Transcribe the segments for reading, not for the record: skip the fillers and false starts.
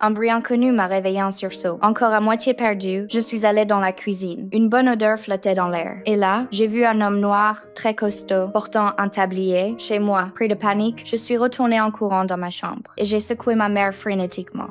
Un bruit inconnu m'a réveillé en sursaut. Encore à moitié perdue, je suis allée dans la cuisine. Une bonne odeur flottait dans l'air. Et là, j'ai vu un homme noir, très costaud, portant un tablier. Chez moi, pris de panique, je suis retournée en courant dans ma chambre. Et j'ai secoué ma mère frénétiquement.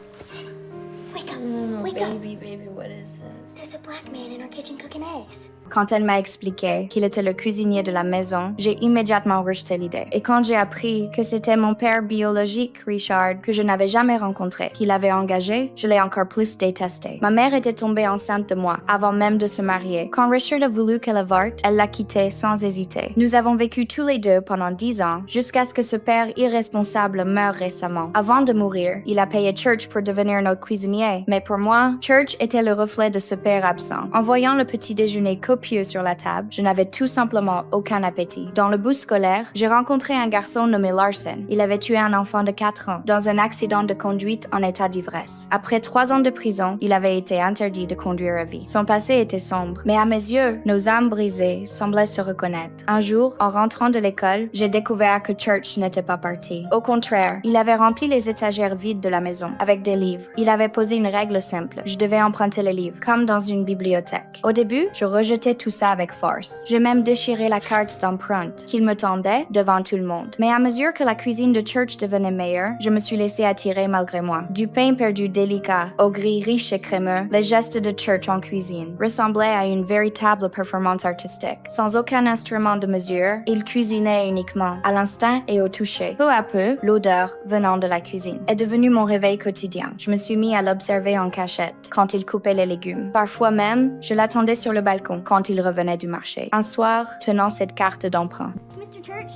Wake up! No, Wake up! baby, what is that? There's a black man in our kitchen cooking eggs. Quand elle m'a expliqué qu'il était le cuisinier de la maison, j'ai immédiatement rejeté l'idée. Et quand j'ai appris que c'était mon père biologique, Richard, que je n'avais jamais rencontré, qu'il avait engagé, je l'ai encore plus détesté. Ma mère était tombée enceinte de moi, avant même de se marier. Quand Richard a voulu qu'elle avorte, elle l'a quitté sans hésiter. Nous avons vécu tous les deux pendant 10 ans, jusqu'à ce que ce père irresponsable meure récemment. Avant de mourir, il a payé Church pour devenir notre cuisinier. Mais pour moi, Church était le reflet de ce père absent. En voyant le petit déjeuner copieux sur la table, je n'avais tout simplement aucun appétit. Dans le bus scolaire, j'ai rencontré un garçon nommé Larson. Il avait tué un enfant de 4 ans dans un accident de conduite en état d'ivresse. Après 3 ans de prison, il avait été interdit de conduire à vie. Son passé était sombre, mais à mes yeux, nos âmes brisées semblaient se reconnaître. Un jour, en rentrant de l'école, j'ai découvert que Church n'était pas parti. Au contraire, il avait rempli les étagères vides de la maison avec des livres. Il avait posé une règle simple. Je devais emprunter les livres, comme dans une bibliothèque. Au début, je rejetais tout ça avec force. J'ai même déchiré la carte d'empreinte qu'il me tendait devant tout le monde. Mais à mesure que la cuisine de Church devenait meilleure, je me suis laissée attirer malgré moi. Du pain perdu délicat au gris riche et crémeux, les gestes de Church en cuisine ressemblaient à une véritable performance artistique. Sans aucun instrument de mesure, il cuisinait uniquement à l'instinct et au toucher. Peu à peu, l'odeur venant de la cuisine est devenue mon réveil quotidien. Je me suis mis à l'observer en cachette quand il coupait les légumes. Parfois même, je l'attendais sur le balcon quand il revenait du marché. Un soir, tenant cette carte d'emprunt. Mr. Church,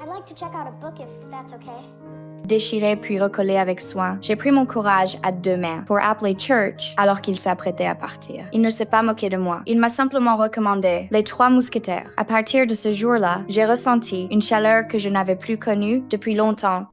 I'd like to check out a book if that's okay. Déchiré puis recollé avec soin, j'ai pris mon courage à 2 mains pour appeler Church alors qu'il s'apprêtait à partir. Il ne s'est pas moqué de moi. Il m'a simplement recommandé Les 3 mousquetaires. À partir de ce jour-là, j'ai ressenti une chaleur que je n'avais plus connue depuis longtemps